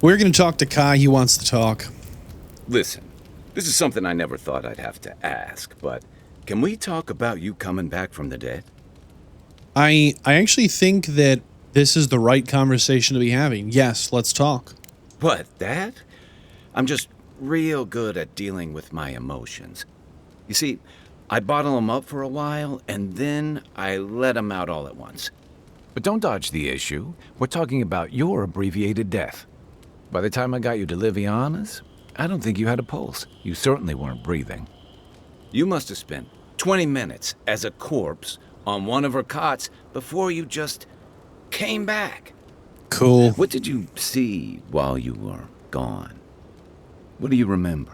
We're going to talk to Kai. He wants to talk. Listen, this is something I never thought I'd have to ask, but can we talk about you coming back from the dead? I actually think that this is the right conversation to be having. Yes, let's talk. What, that? I'm just real good at dealing with my emotions. You see, I bottle them up for a while, and then I let them out all at once. But don't dodge the issue. We're talking about your abbreviated death. By the time I got you to Liviana's, I don't think you had a pulse. You certainly weren't breathing. You must have spent 20 minutes as a corpse on one of her cots before you just came back. Cool. What did you see while you were gone? What do you remember?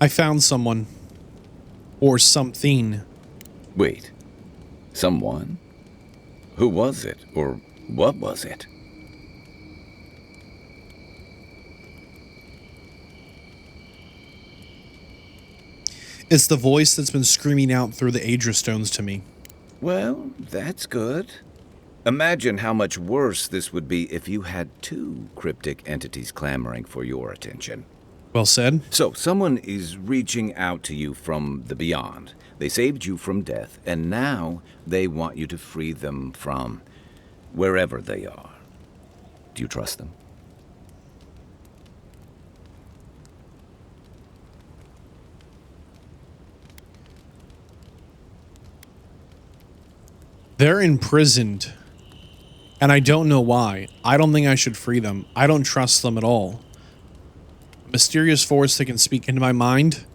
I found someone. Or something. Wait. Someone? Who was it? Or what was it? It's the voice that's been screaming out through the Aedra stones to me. Well, that's good. Imagine how much worse this would be if you had two cryptic entities clamoring for your attention. Well said. So, someone is reaching out to you from the beyond. They saved you from death, and now they want you to free them from wherever they are. Do you trust them? They're imprisoned. And I don't know why. I don't think I should free them. I don't trust them at all. A mysterious force that can speak into my mind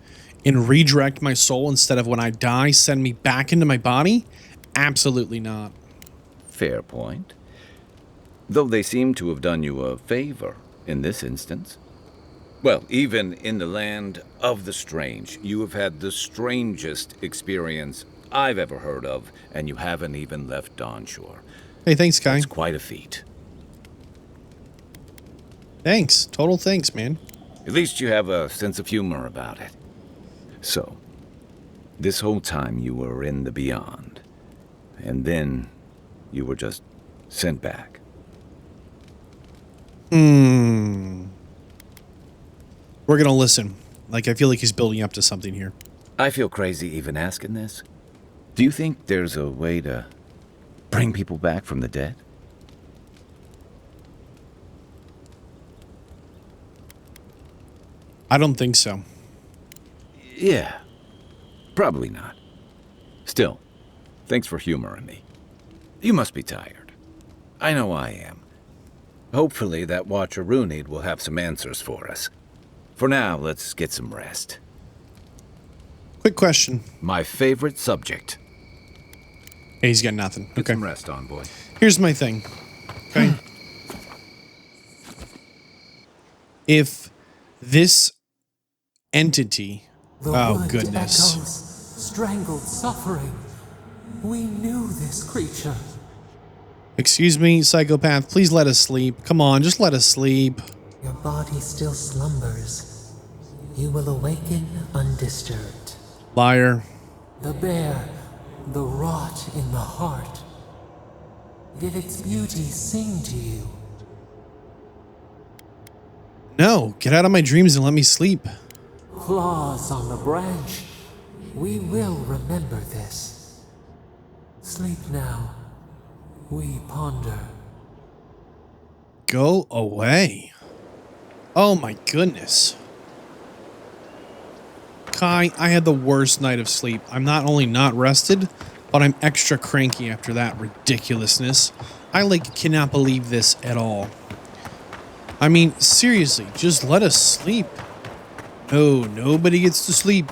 and redirect my soul instead of when I die, send me back into my body? Absolutely not. Fair point. Though they seem to have done you a favor in this instance. Well, even in the land of the strange, you have had the strangest experience I've ever heard of, and you haven't even left Dawnshore. Hey, thanks, Kai. It's quite a feat. Thanks. Total thanks, man. At least you have a sense of humor about it. So, this whole time you were in the beyond, and then you were just sent back. We're gonna listen. Like, I feel like he's building up to something here. I feel crazy even asking this. Do you think there's a way to bring people back from the dead? I don't think so. Yeah, probably not. Still, thanks for humoring me. You must be tired. I know I am. Hopefully that Watcher Runid will have some answers for us. For now, let's get some rest. Quick question. My favorite subject. Hey, he's got nothing. Get Okay. some rest on, boy. Here's my thing. Okay. If this entity... Oh, goodness. Echoes, strangled suffering. We knew this creature. Excuse me, psychopath. Please let us sleep. Come on, just let us sleep. Your body still slumbers. You will awaken undisturbed. Liar. The bear, the rot in the heart. Did its beauty sing to you? No, get out of my dreams and let me sleep. Claws on the branch. We will remember this. Sleep now. We ponder. Go away. Oh my goodness. Kai, I had the worst night of sleep. I'm not only not rested, but I'm extra cranky after that ridiculousness. I cannot believe this at all. I mean, seriously, just let us sleep. No, nobody gets to sleep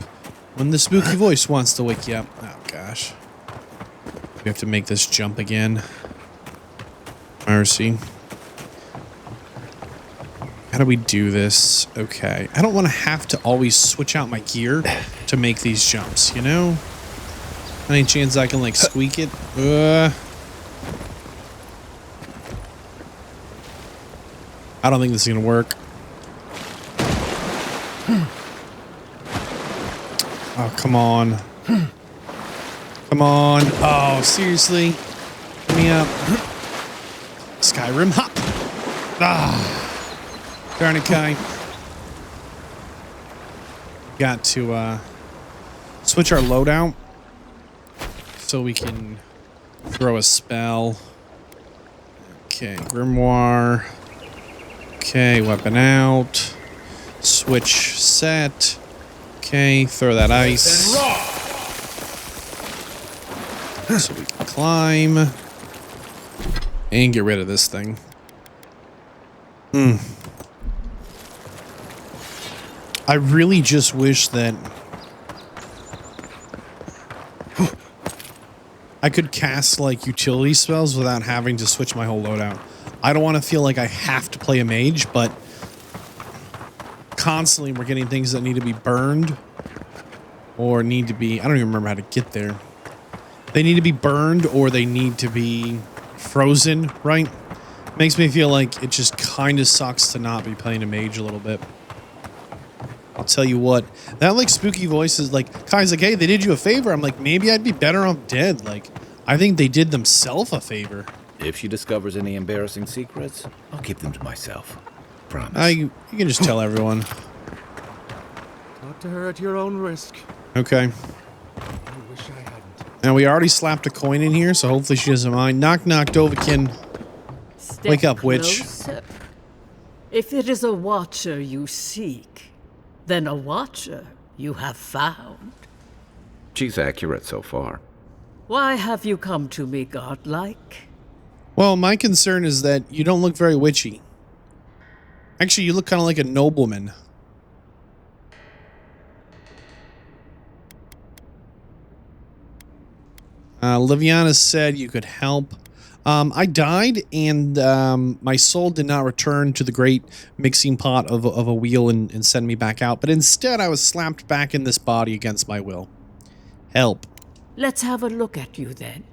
when the spooky voice wants to wake you up. Oh gosh. We have to make this jump again. Mercy. How do we do this? Okay. I don't want to have to always switch out my gear to make these jumps, you know? Any chance I can, squeak it? I don't think this is going to work. Oh, come on. Come on. Oh, seriously? me up. Skyrim hop. Darn it, Kai. Got to switch our loadout so we can throw a spell. Okay, grimoire. Okay, weapon out. Switch set. Okay, throw that ice. So we can climb. And get rid of this thing. I really just wish that I could cast like utility spells without having to switch my whole loadout. I don't want to feel like I have to play a mage, but constantly we're getting things that need to be burned or need to be, I don't even remember how to get there. They need to be burned or they need to be frozen, right? Makes me feel like it just kind of sucks to not be playing a mage a little bit. I'll tell you what, that like spooky voice is like, Kai's like, hey, they did you a favor. I'm like, maybe I'd be better off dead. Like, I think they did themselves a favor. If she discovers any embarrassing secrets, I'll keep them to myself. Promise. You can just tell everyone. Talk to her at your own risk. Okay. I wish I hadn't. Now we already slapped a coin in here, so hopefully she doesn't mind. Knock, knock, Dovahkiin. Wake up, witch. Closer. If it is a watcher you seek, then a watcher you have found. She's accurate so far. Why have you come to me, godlike? Well, my concern is that you don't look very witchy. Actually, you look kind of like a nobleman. Liviana said you could help. I died, and my soul did not return to the great mixing pot of a wheel and send me back out, but instead I was slapped back in this body against my will. Help. Let's have a look at you then.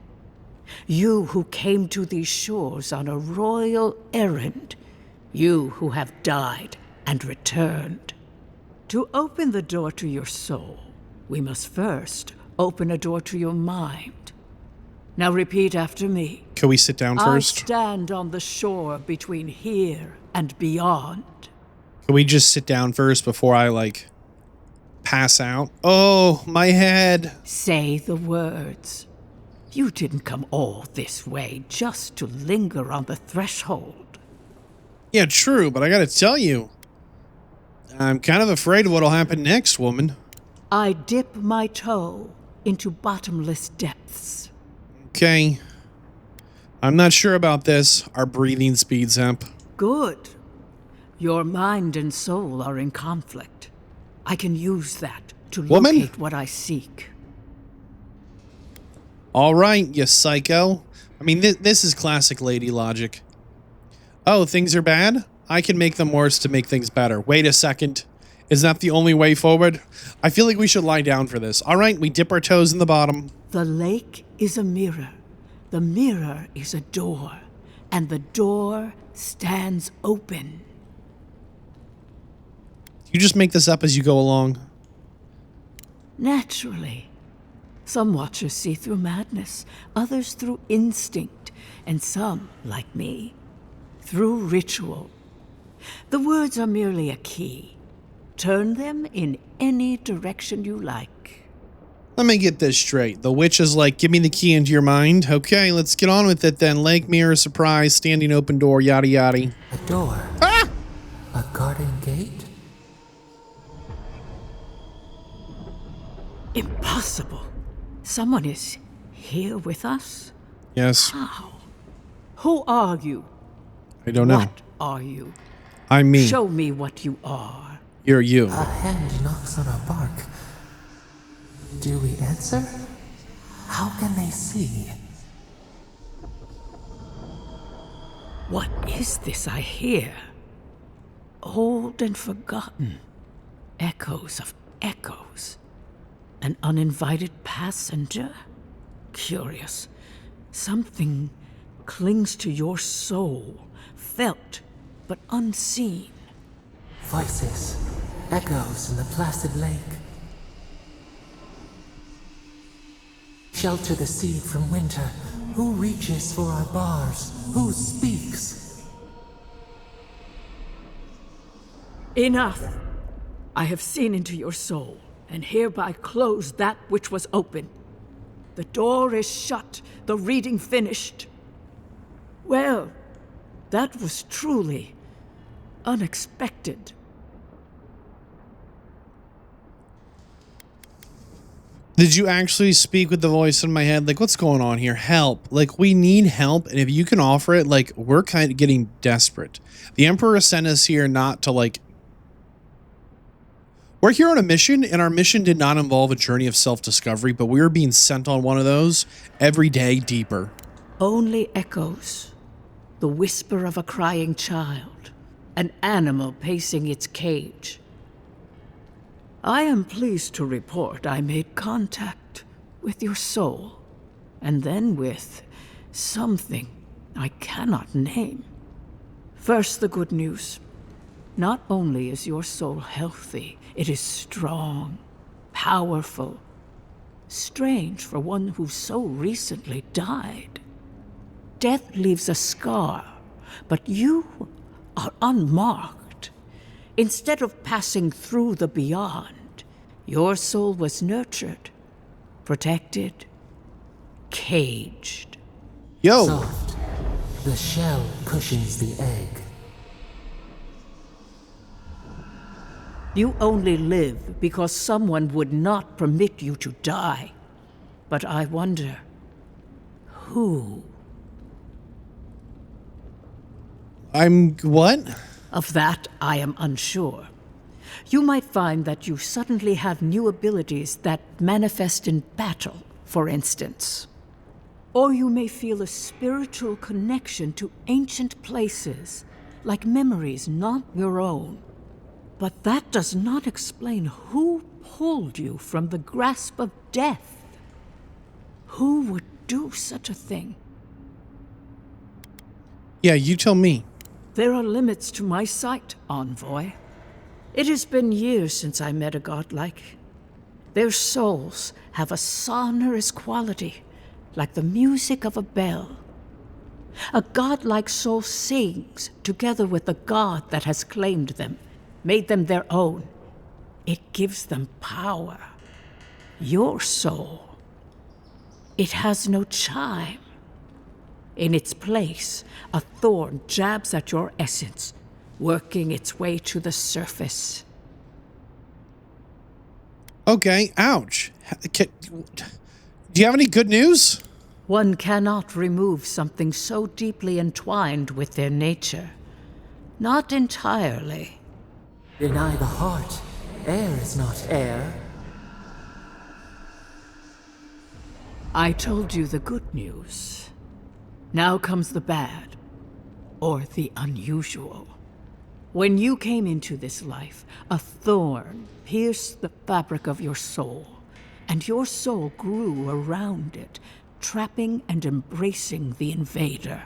You who came to these shores on a royal errand. You who have died and returned. To open the door to your soul, we must first open a door to your mind. Now repeat after me. Can we sit down first? I stand on the shore between here and beyond. Can we just sit down first before I, like, pass out? Oh, my head. Say the words. You didn't come all this way just to linger on the threshold. Yeah, true, but I gotta tell you, I'm kind of afraid of what'll happen next, woman. I dip my toe into bottomless depths. Okay. I'm not sure about this. Our breathing speed's up. Good. Your mind and soul are in conflict. I can use that to locate what I seek. All right, you psycho. I mean, this is classic lady logic. Oh, things are bad? I can make them worse to make things better. Wait a second. Is that the only way forward? I feel like we should lie down for this. All right, we dip our toes in the bottom. The lake is a mirror. The mirror is a door. And the door stands open. You just make this up as you go along. Naturally. Some watchers see through madness, others through instinct, and some, like me, through ritual. The words are merely a key. Turn them in any direction you like. Let me get this straight. The witch is like, give me the key into your mind. Okay, let's get on with it then. Lake, mirror, surprise, standing open door, yada yada. A door. Ah! A garden gate? Impossible. Someone is here with us? Yes. How? Who are you? I don't know. What are you? I'm me. Show me what you are. You're you. A hand knocks on our bark. Do we answer? How can they see? What is this I hear? Old and forgotten. Echoes of echoes. An uninvited passenger? Curious. Something clings to your soul, felt but unseen. Voices. Echoes in the placid lake. Shelter the seed from winter, Who reaches for our bars? Who speaks? Enough! I have seen into your soul, and hereby close that which was open. The door is shut, the reading finished. Well, that was truly unexpected. Did you actually speak with the voice in my head? Like, what's going on here? Help. Like, we need help. And if you can offer it, like, we're kind of getting desperate. The Emperor sent us here not to, like... We're here on a mission, and our mission did not involve a journey of self-discovery, but we were being sent on one of those every day deeper. Only echoes. The whisper of a crying child. An animal pacing its cage. I am pleased to report I made contact with your soul, and then with something I cannot name. First, the good news. Not only is your soul healthy, it is strong, powerful. Strange for one who so recently died. Death leaves a scar, but you are unmarked. Instead of passing through the beyond, your soul was nurtured, protected, caged. Yo! Soft. The shell cushions the egg. You only live because someone would not permit you to die. But I wonder, who? What? Of that, I am unsure. You might find that you suddenly have new abilities that manifest in battle, for instance. Or you may feel a spiritual connection to ancient places, like memories not your own. But that does not explain who pulled you from the grasp of death. Who would do such a thing? Yeah, you tell me. There are limits to my sight, Envoy. It has been years since I met a godlike. Their souls have a sonorous quality, like the music of a bell. A godlike soul sings together with the god that has claimed them, made them their own. It gives them power. Your soul, it has no chime. In its place, a thorn jabs at your essence, working its way to the surface. Okay, ouch. Do you have any good news? One cannot remove something so deeply entwined with their nature. Not entirely. Deny the heart. Air is not air. I told you the good news. Now comes the bad, or the unusual. When you came into this life, a thorn pierced the fabric of your soul, and your soul grew around it, trapping and embracing the invader.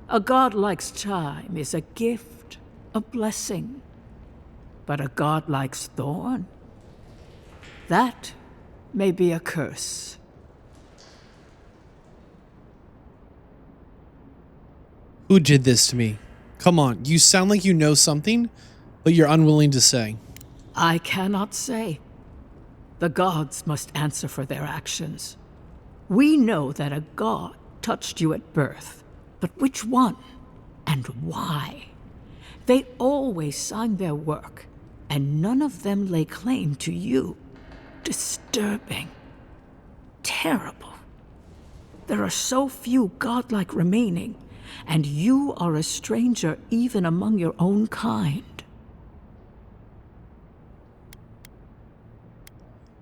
A godlike's chime is a gift, a blessing. But a godlike's thorn? That may be a curse. Who did this to me? Come on, you sound like you know something, but you're unwilling to say. I cannot say. The gods must answer for their actions. We know that a god touched you at birth, but which one and why? They always sign their work, and none of them lay claim to you. Disturbing. Terrible. There are so few godlike remaining, and you are a stranger even among your own kind.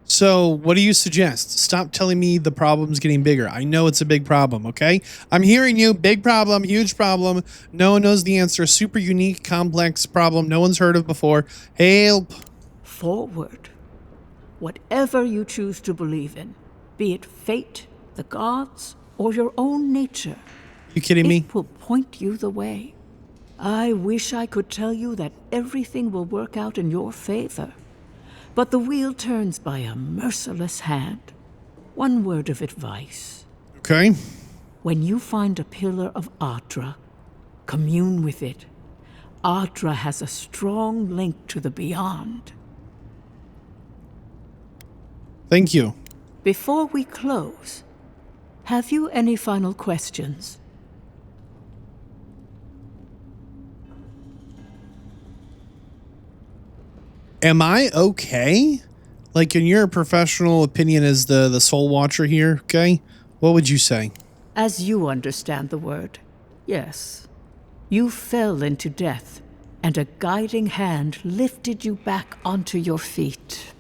So, what do you suggest? Stop telling me the problem's getting bigger. I know it's a big problem, okay? I'm hearing you. Big problem, huge problem. No one knows the answer. Super unique, complex problem no one's heard of before. Help. Forward. Whatever you choose to believe in, be it fate, the gods, or your own nature. You kidding me? It will point you the way. I wish I could tell you that everything will work out in your favor. But the wheel turns by a merciless hand. One word of advice. Okay. When you find a pillar of Ardra, commune with it. Ardra has a strong link to the beyond. Thank you. Before we close, have you any final questions? Am I okay? Like, in your professional opinion as the Soul Watcher here, okay? What would you say? As you understand the word, yes. You fell into death, and a guiding hand lifted you back onto your feet.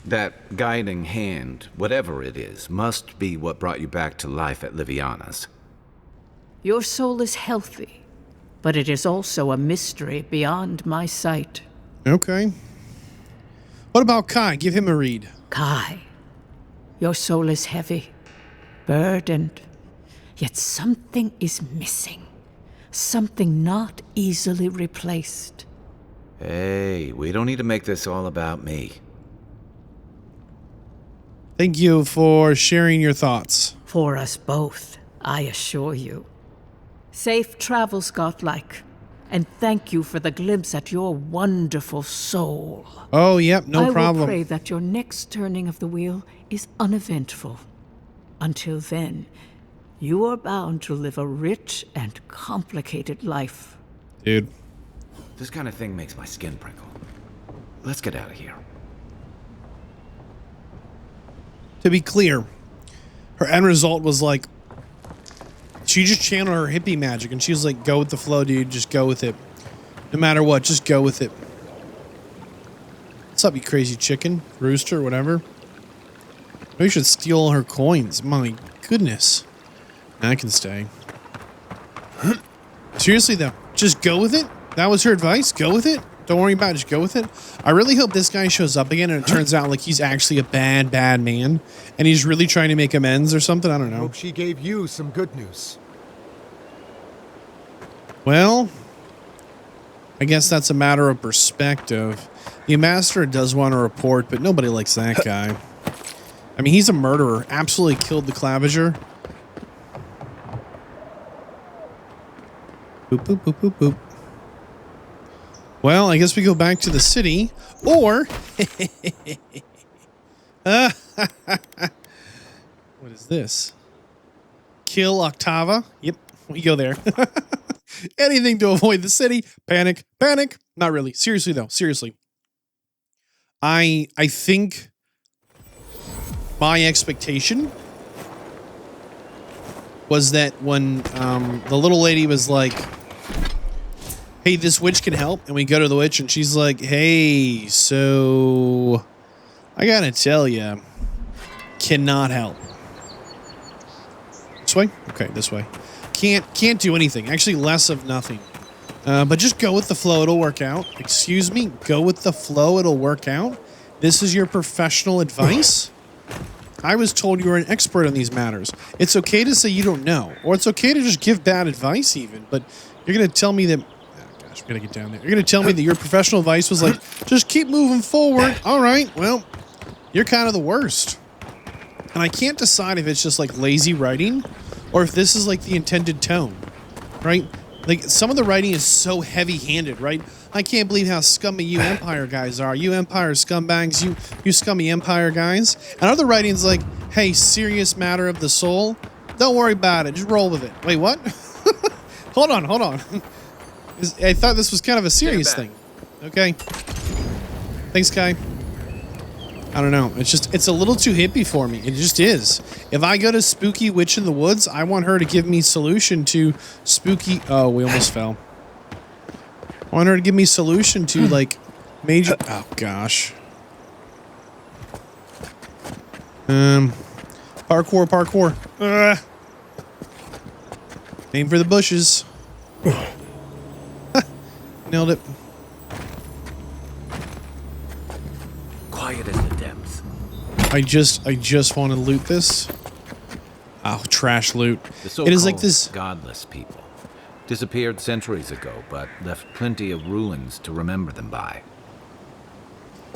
That guiding hand, whatever it is, must be what brought you back to life at Liviana's. Your soul is healthy, but it is also a mystery beyond my sight. Okay. What about Kai? Give him a read. Kai, your soul is heavy, burdened, yet something is missing. Something not easily replaced. Hey, we don't need to make this all about me. Thank you for sharing your thoughts. For us both, I assure you. Safe travels, godlike, and thank you for the glimpse at your wonderful soul. Oh, yep, no problem. I will pray that your next turning of the wheel is uneventful. Until then, you are bound to live a rich and complicated life. Dude. This kind of thing makes my skin prickle. Let's get out of here. To be clear, her end result was like, she just channeled her hippie magic, and she was like, go with the flow, dude, just go with it. No matter what, just go with it. What's up, you crazy chicken? Rooster, whatever. Maybe we should steal all her coins. My goodness. I can stay. Seriously, though, just go with it? That was her advice? Go with it? Don't worry about it, just go with it? I really hope this guy shows up again and it turns out like he's actually a bad man and he's really trying to make amends or something. I don't know. Hope she gave you some good news. Well, I guess that's a matter of perspective. The Ambassador does want to report, but nobody likes that guy. I mean, he's a murderer. Absolutely killed the Claviger. Boop, boop, boop, boop, boop. Well, I guess we go back to the city, or... what is this? Kill Octava. Yep, we go there. Anything to avoid the city. Panic. Panic. Not really. Seriously, though. Seriously. I think my expectation was that when the little lady was like, hey, this witch can help, and we go to the witch, and she's like, hey, so I gotta tell you, cannot help. This way? Okay, this way. Can't do anything. Actually, less of nothing. But just go with the flow. It'll work out. Excuse me? Go with the flow. It'll work out. This is your professional advice? I was told you were an expert on these matters. It's okay to say you don't know. Or it's okay to just give bad advice even. But you're going to tell me that... Oh, gosh, we got to get down there. You're going to tell me that your professional advice was like, just keep moving forward. All right, well, you're kind of the worst. And I can't decide if it's just like lazy writing or if this is like the intended tone, right? Like some of the writing is so heavy-handed, right? I can't believe how scummy you Empire guys are. You Empire scumbags, you scummy Empire guys. And other writing's like, hey, serious matter of the soul. Don't worry about it. Just roll with it. Wait, what? Hold on. I thought this was kind of a serious thing. Okay. Thanks, Kai. I don't know. It's a little too hippie for me. It just is. If I go to Spooky Witch in the Woods, I want her to give me solution to spooky... Oh, we almost fell. I want her to give me solution to, like, major... Oh, gosh. Parkour. Aim for the bushes. Nailed it. Quiet as the depths. I just want to loot this. Oh, trash loot. The It is like this... godless people. Disappeared centuries ago, but left plenty of ruins to remember them by.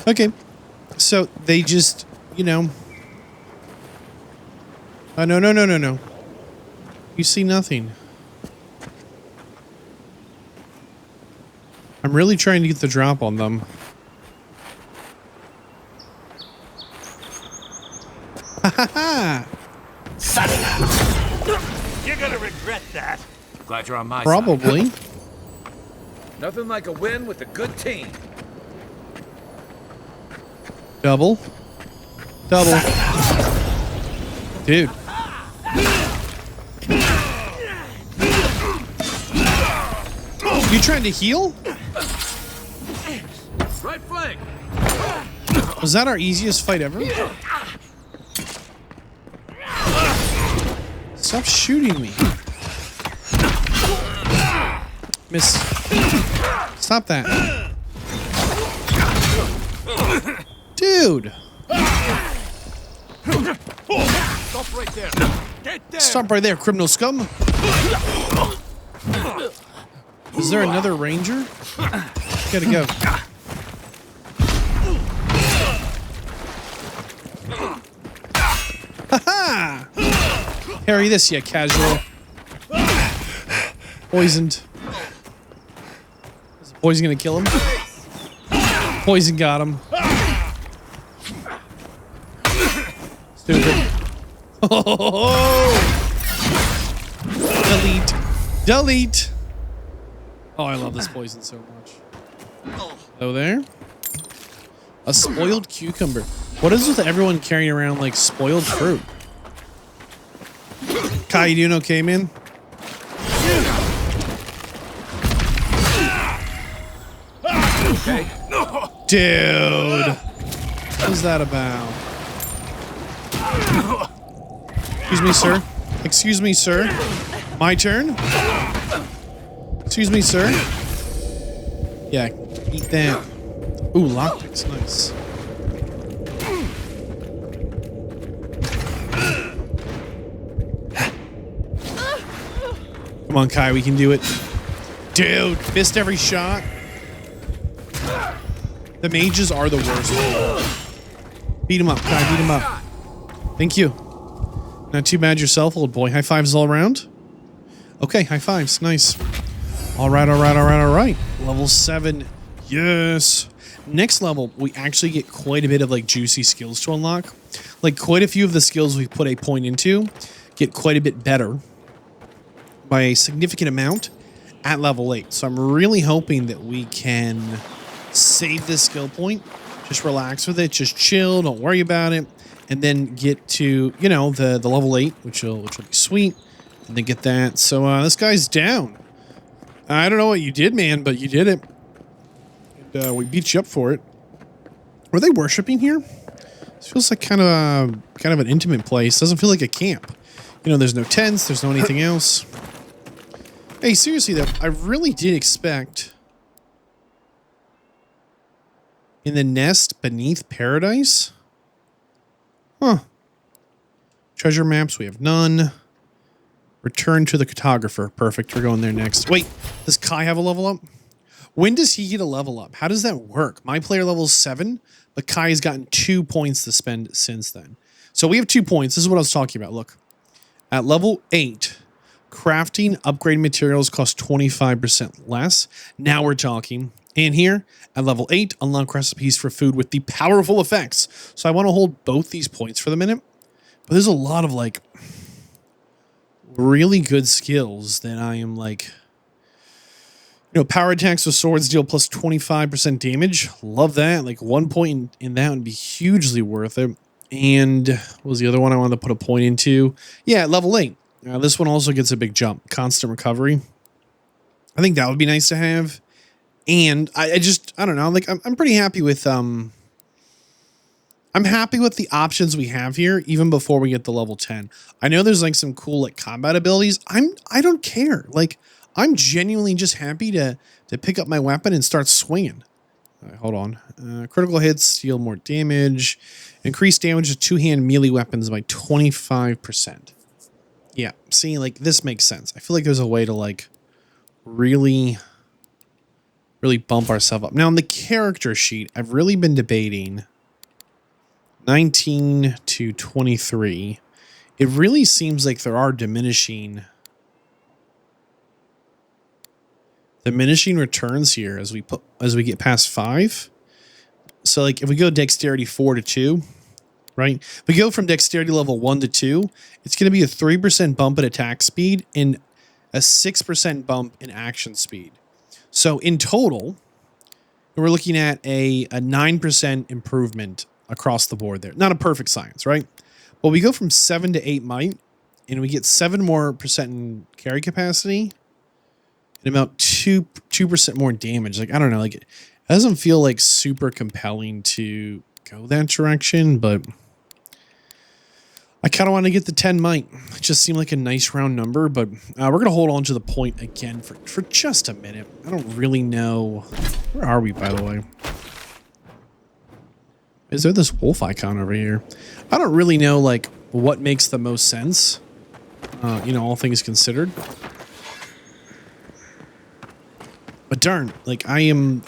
Okay. So they just, you know... No. You see nothing. I'm really trying to get the drop on them. Ha ha ha! You're gonna regret that. Glad you're on my side. Probably. Nothing like a win with a good team. Double. Double. Dude. You trying to heal? Right flank. Was that our easiest fight ever? Stop shooting me. Miss. Stop that. Dude. Stop right there. Get there. Stop right there, criminal scum. Is there another ranger? Gotta go. Ha-ha! Harry this, you casual. Poisoned. Is the poison gonna kill him? Poison got him. Stupid. Oh! Delete. Delete. Oh, I love this poison so much. Oh, there. A spoiled cucumber. What is with everyone carrying around like spoiled fruit? Kai, you doing okay, man? Okay. Dude. What was that about? Excuse me, sir. Excuse me, sir. My turn? Excuse me, sir. Yeah, eat that. Ooh, lockpicks, nice. Come on, Kai, we can do it. Dude, missed every shot. The mages are the worst. Beat him up, Kai, beat him up. Thank you. Not too bad yourself, old boy. High fives all around? Okay, high fives, nice. All right, all right, all right, all right. Level 7, yes. Next level, we actually get quite a bit of like juicy skills to unlock. Like quite a few of the skills we put a point into get quite a bit better by a significant amount at level 8. So I'm really hoping that we can save this skill point, just relax with it, just chill, don't worry about it, and then get to, you know, the level 8, which will be sweet, and then get that. So this guy's down. I don't know what you did, man, but you did it. And we beat you up for it. Were they worshiping here? This feels like kind of an intimate place. Doesn't feel like a camp. You know, there's no tents, there's no anything else. Hey, seriously though, I really did expect in the nest beneath paradise. Huh. Treasure maps, we have none. Return to the cartographer. Perfect, we're going there next. Wait, does Kai have a level up? When does he get a level up? How does that work? My player level is 7, but Kai has gotten 2 points to spend since then. So we have 2 points. This is what I was talking about. Look, at level 8, crafting upgrade materials cost 25% less. Now we're talking. And here, at level 8, unlock recipes for food with the powerful effects. So I want to hold both these points for the minute. But there's a lot of, like, really good skills that I am, like... You know, power attacks with swords deal plus 25% damage. Love that. Like, 1 point in that would be hugely worth it. And what was the other one I wanted to put a point into? Yeah, at level 8. This one also gets a big jump. Constant recovery. I think that would be nice to have. And I don't know. Like, I'm pretty happy with, I'm happy with the options we have here, even before we get to level 10. I know there's, like, some cool, like, combat abilities. I don't care. Like, I'm genuinely just happy to pick up my weapon and start swinging. All right, hold on. Critical hits deal more damage. Increase damage to two-hand melee weapons by 25%. Yeah, see, like, this makes sense. I feel like there's a way to, like, really bump ourselves up. Now, on the character sheet, I've really been debating 19 to 23. It really seems like there are diminishing diminishing returns here as we get past 5. So like if we go dexterity 4 to 2, right? If we go from dexterity level 1 to 2, it's going to be a 3% bump in attack speed and a 6% bump in action speed. So in total, we're looking at a 9% improvement across the board there. Not a perfect science, right? But we go from 7 to 8 might, and we get 7% more in carry capacity and about 2% more damage. Like, I don't know, like it doesn't feel like super compelling to go that direction, but I kind of want to get the 10 might. It just seemed like a nice round number, but we're going to hold on to the point again for just a minute. I don't really know. Where are we, by the way? Is there this wolf icon over here? I don't really know, like, what makes the most sense, you know, all things considered. But darn, like, I'm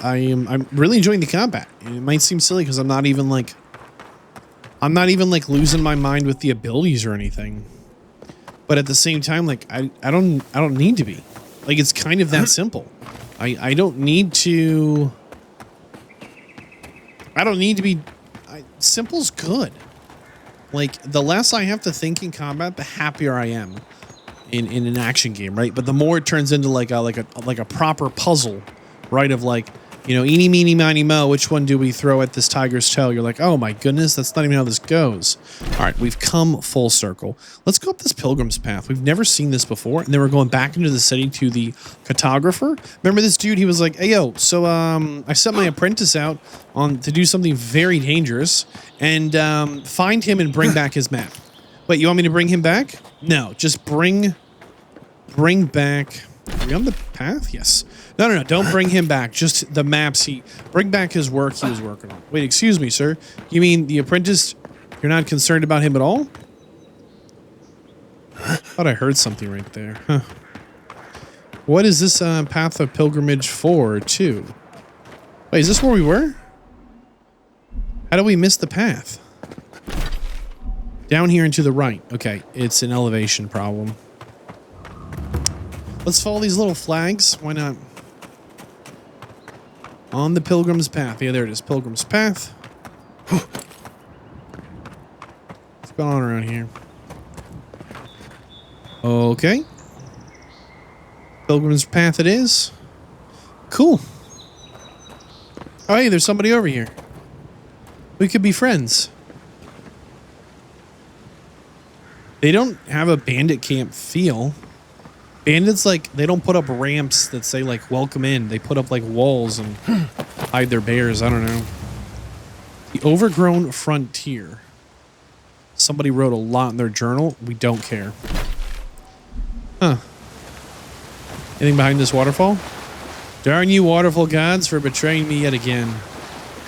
really enjoying the combat. And it might seem silly because I'm not even like losing my mind with the abilities or anything. But at the same time, like, I don't need to be. Like, it's kind of that simple. I don't need to be. Simple's good. Like, the less I have to think in combat, the happier I am in an action game, right? But the more it turns into like a proper puzzle, right? Of like, you know, eeny, meeny, miny, mo, which one do we throw at this tiger's tail? You're like, oh my goodness, that's not even how this goes. All right, we've come full circle. Let's go up this pilgrim's path. We've never seen this before. And then we're going back into the city to the cartographer. Remember this dude? He was like, hey, yo, so I sent my apprentice out to do something very dangerous and find him and bring back his map. Wait, you want me to bring him back? No, just bring back. Are we on the path? Yes. No. Don't bring him back. Just the maps. Bring back his work he was working on. Wait, excuse me, sir. You mean the apprentice? You're not concerned about him at all? Thought I heard something right there. Huh. What is this path of pilgrimage for, too? Wait, is this where we were? How do we miss the path? Down here and to the right. Okay, it's an elevation problem. Let's follow these little flags. Why not? On the pilgrim's path. Yeah, there it is. Pilgrim's path. What's going on around here? Okay. Pilgrim's path it is. Cool. Oh, hey, there's somebody over here. We could be friends. They don't have a bandit camp feel. Bandits, like, they don't put up ramps that say, like, welcome in. They put up, like, walls and hide their bears. I don't know. The overgrown frontier. Somebody wrote a lot in their journal. We don't care. Huh. Anything behind this waterfall? Darn you, waterfall gods, for betraying me yet again.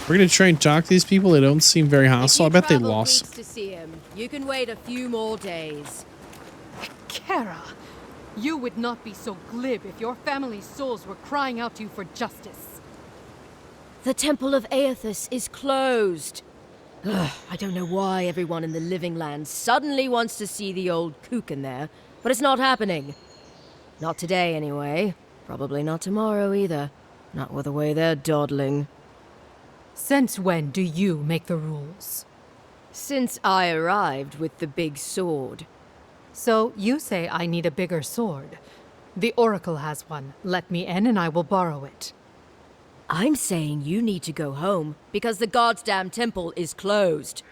We're going to try and talk to these people. They don't seem very hostile. I bet they lost. To see him, you can wait a few more days. Kara, you would not be so glib if your family's souls were crying out to you for justice. The Temple of Aethys is closed. Ugh, I don't know why everyone in the Living Land suddenly wants to see the old kook in there, but it's not happening. Not today, anyway. Probably not tomorrow, either. Not with the way they're dawdling. Since when do you make the rules? Since I arrived with the big sword. So you say I need a bigger sword. The Oracle has one. Let me in and I will borrow it. I'm saying you need to go home because the goddamn temple is closed.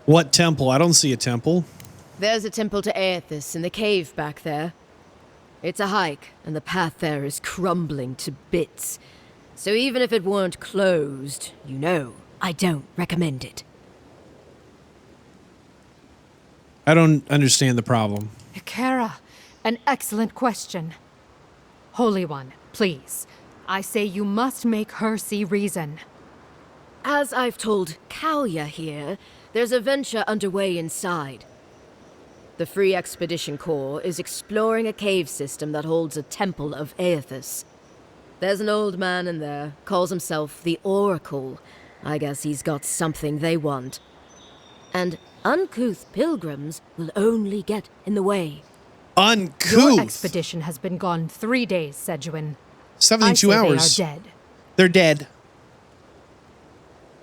What temple? I don't see a temple. There's a temple to Aethys in the cave back there. It's a hike, and the path there is crumbling to bits. So even if it weren't closed, you know, I don't recommend it. I don't understand the problem. Kara, an excellent question. Holy One, please. I say you must make her see reason. As I've told Kalya here, there's a venture underway inside. The Free Expedition Corps is exploring a cave system that holds a temple of Aethys. There's an old man in there, calls himself the Oracle. I guess he's got something they want. and uncouth pilgrims will only get in the way. Uncouth. Your expedition has been gone 3 days, Sejuan. 72 hours. They are dead. They're dead.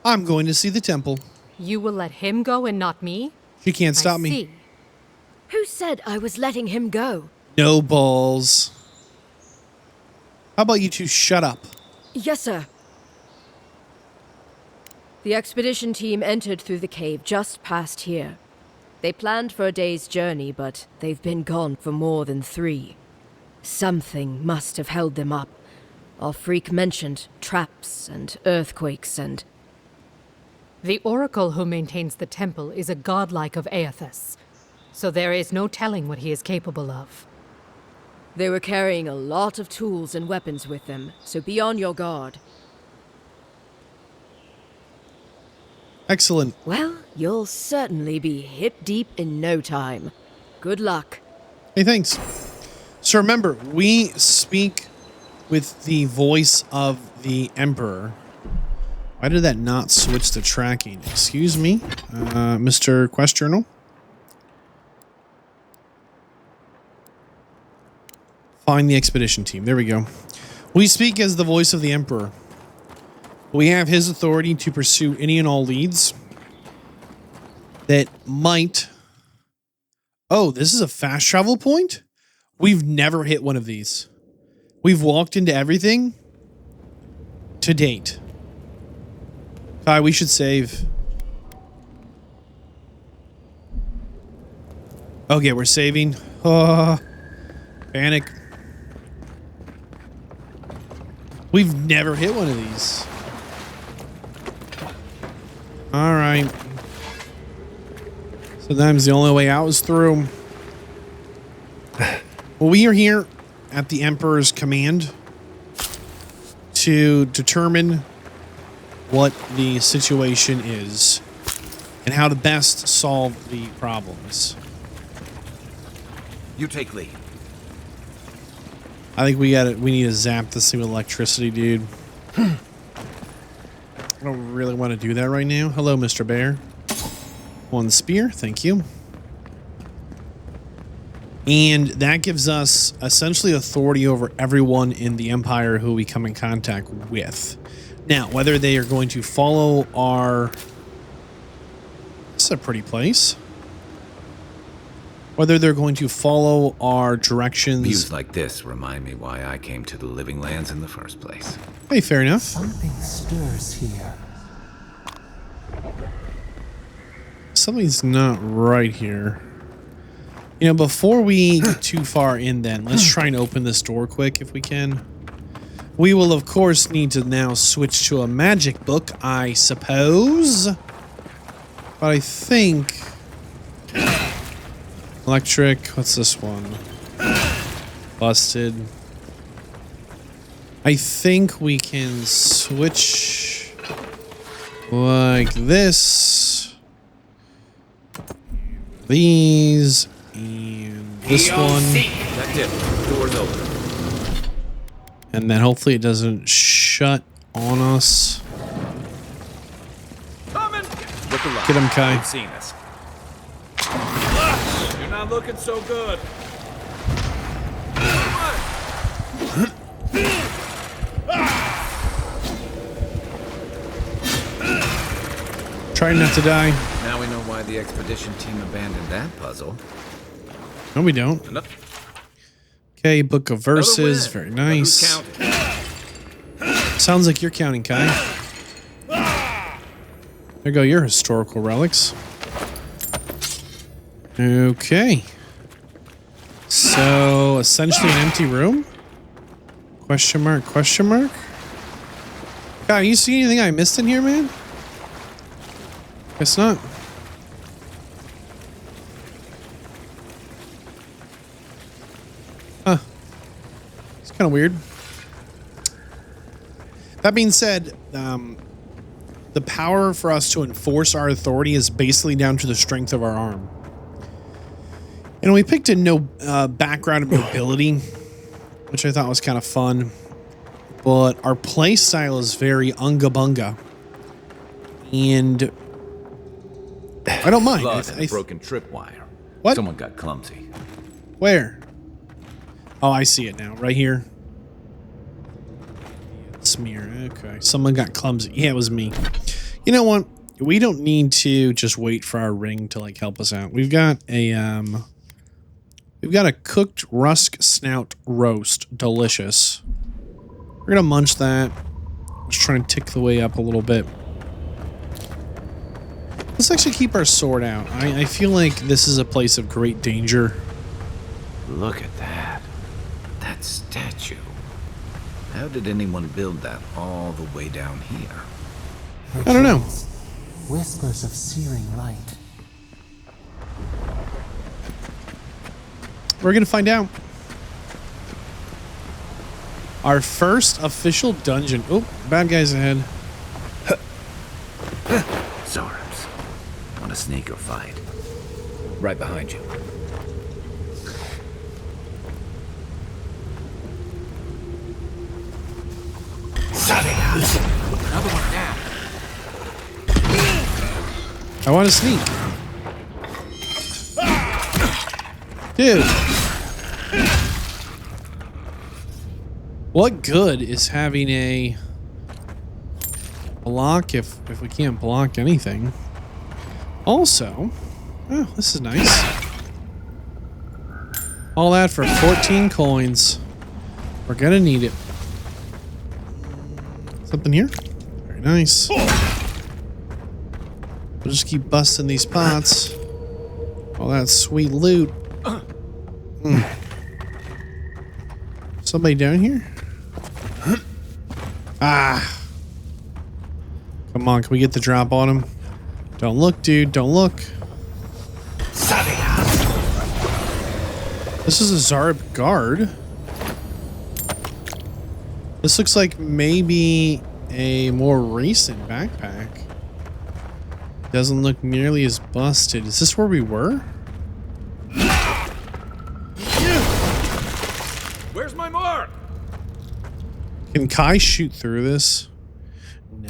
I'm going to see the temple. You will let him go and not me? She can't stop I me. see. Who said I was letting him go? No balls. How about you two shut up? Yes, sir. The expedition team entered through the cave just past here. They planned for a day's journey, but they've been gone for more than 3. Something must have held them up. Our freak mentioned traps and earthquakes and... The oracle who maintains the temple is a godlike of Aethys, so there is no telling what he is capable of. They were carrying a lot of tools and weapons with them, so be on your guard. Excellent. Well, you'll certainly be hip deep in no time. Good luck. Hey, thanks. So remember, we speak with the voice of the Emperor. Why did that not switch to tracking? Excuse me, Mr. Quest Journal? Find the expedition team. There we go. We speak as the voice of the Emperor. We have his authority to pursue any and all leads that might... Oh, this is a fast travel point? We've never hit one of these. We've walked into everything to date. Kai, we should save. Okay, we're saving. Oh, panic. We've never hit one of these. All right. Sometimes the only way out is through. Well, we are here at the Emperor's command to determine what the situation is and how to best solve the problems. You take lead. I think we need to zap this thing with electricity, dude. I don't really want to do that right now. Hello, Mr. Bear. One spear, thank you. And that gives us essentially authority over everyone in the Empire who we come in contact with. Now, whether they are going to follow our... This is a pretty place. Whether they're going to follow our directions... Views like this remind me why I came to the Living Lands in the first place. Hey, fair enough. Something stirs here. Something's not right here. You know, before we get too far in then, let's try and open this door quick if we can. We will, of course, need to now switch to a magic book, I suppose. But I think... Electric, what's this one? Busted. I think we can switch like this. These. And this one. That's it. Door's open. And then hopefully it doesn't shut on us. Look alive. Get him, Kai. I've seen us. You're not looking so good. Trying not to die. Now we know why the expedition team abandoned that puzzle. No, we don't. Okay, Book of Verses. Very nice. Sounds like you're counting, Kai. There go your historical relics. Okay. So, essentially an empty room? Question mark, question mark? Kai, you see anything I missed in here, man? Guess not. Huh. It's kind of weird. That being said, the power for us to enforce our authority is basically down to the strength of our arm. And we picked a no background of nobility, which I thought was kind of fun. But our play style is very unga bunga. And I don't mind. Blood and a broken tripwire. What? Someone got clumsy. Where? Oh, I see it now. Right here. Smear. Okay. Someone got clumsy. Yeah, it was me. You know what? We don't need to just wait for our ring to like help us out. We've got a cooked rusk snout roast. Delicious. We're gonna munch that. Let's try and tick the way up a little bit. Let's actually keep our sword out. I feel like this is a place of great danger. Look at that. That statue. How did anyone build that all the way down here? I don't know. Whispers of searing light. We're gonna find out. Our first official dungeon. Oh, bad guys ahead. Zorps. Want to sneak or fight? Right behind you. Another one down. I want to sneak. Dude. What good is having a block if we can't block anything? Also, oh, this is nice. All that for 14 coins. We're gonna need it. Something here? Very nice. We'll just keep busting these pots. All that sweet loot. Somebody down here? Ah. Come on, can we get the drop on him? Don't look, dude. Don't look. This is a Zarb guard. This looks like maybe a more recent backpack. Doesn't look nearly as busted. Is this where we were? Where's my mark? Can Kai shoot through this? No.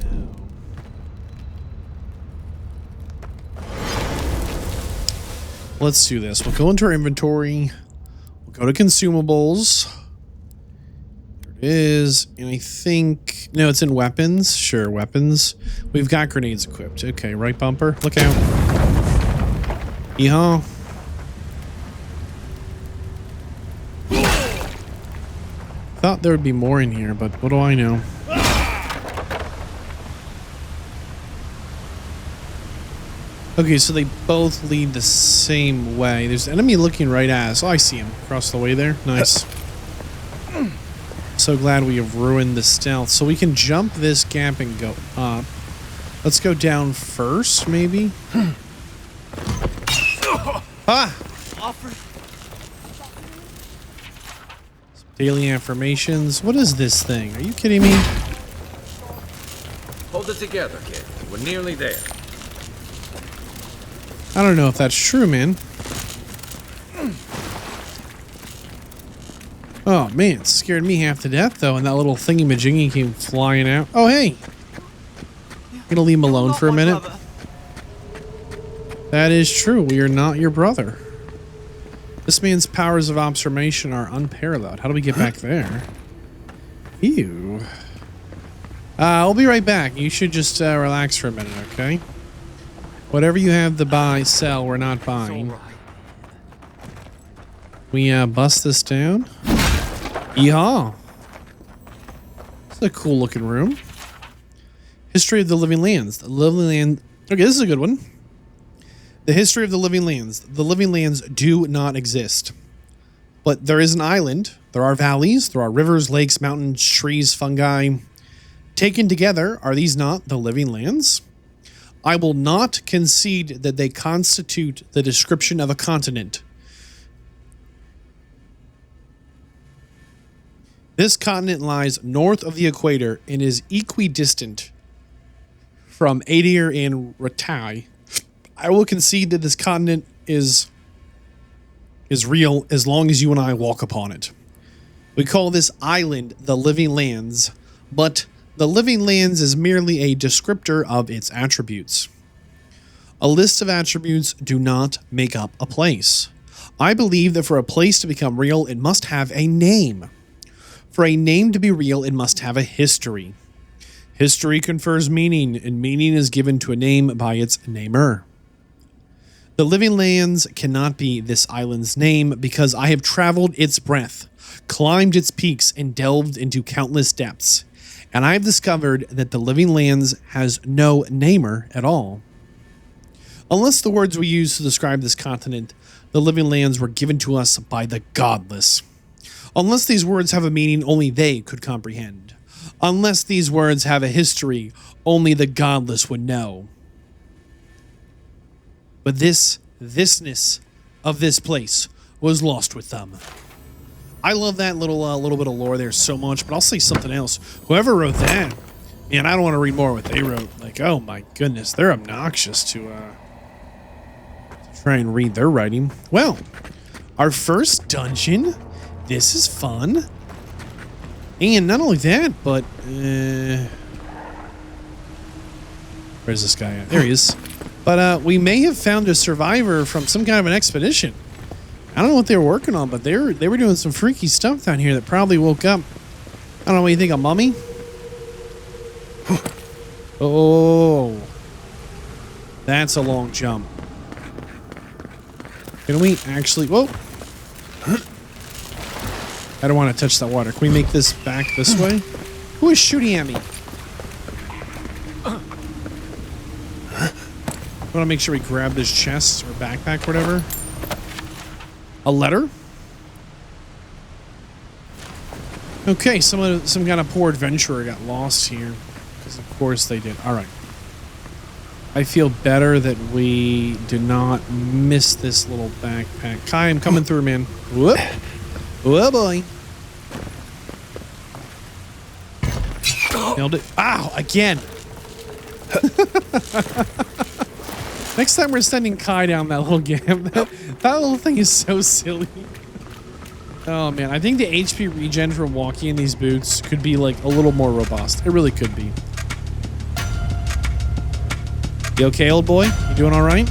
Let's do this. We'll go into our inventory. We'll go to consumables. There it is. And I think... No, it's in weapons. Sure, weapons. We've got grenades equipped. Okay, right bumper. Look out. Yeehaw. Thought there would be more in here, but what do I know? Okay, so they both lead the same way. There's an enemy looking right at us. Oh, I see him across the way there. Nice. So glad we have ruined the stealth. So we can jump this gap and go up. Let's go down first, maybe. Ah! Daily affirmations. What is this thing? Are you kidding me? Hold it together, kid. We're nearly there. I don't know if that's true, man. Oh, man. It scared me half to death, though, and that little thingy-majingy came flying out. Oh, hey. I'm gonna leave him alone for a minute. That is true. We are not your brother. This man's powers of observation are unparalleled. How do we get back there? Ew. I'll be right back. You should just relax for a minute, okay? Whatever you have to buy, sell, we're not buying. We bust this down. Yeehaw. This is a cool looking room. History of the Living Lands. The Living Land. Okay, this is a good one. The history of the Living Lands. The Living Lands do not exist. But there is an island. There are valleys. There are rivers, lakes, mountains, trees, fungi. Taken together, are these not the Living Lands? I will not concede that they constitute the description of a continent. This continent lies north of the equator and is equidistant from Adir and Ratai. I will concede that this continent is real as long as you and I walk upon it. We call this island the Living Lands, but the Living Lands is merely a descriptor of its attributes. A list of attributes do not make up a place. I believe that for a place to become real, it must have a name. For a name to be real, it must have a history. History confers meaning, and meaning is given to a name by its namer. The Living Lands cannot be this island's name because I have traveled its breadth, climbed its peaks, and delved into countless depths. And I have discovered that the Living Lands has no namer at all. Unless the words we use to describe this continent, the Living Lands were given to us by the godless. Unless these words have a meaning only they could comprehend. Unless these words have a history only the godless would know. But thisness of this place was lost with them. I love that little bit of lore there so much, but I'll say something else. Whoever wrote that, man, I don't want to read more what they wrote. Like, oh my goodness, they're obnoxious to try and read their writing. Well, our first dungeon. This is fun. And not only that, but where's this guy at? There he is. But we may have found a survivor from some kind of an expedition. I don't know what they were working on, but they were doing some freaky stuff down here that probably woke up. I don't know what you think, a mummy? Oh, that's a long jump. Can we actually? Whoa! I don't want to touch that water. Can we make this back this way? Who is shooting at me? I want to make sure we grab this chest or backpack, or whatever. A letter? Okay, some kind of poor adventurer got lost here. Because of course they did. Alright. I feel better that we did not miss this little backpack. Kai, I'm coming through, man. Whoop. Oh boy. Nailed it. Ow, again. Next time we're sending Kai down that little gap. That little thing is so silly. Oh man, I think the HP regen from walking in these boots could be like a little more robust. It really could be. You okay, old boy? You doing all right?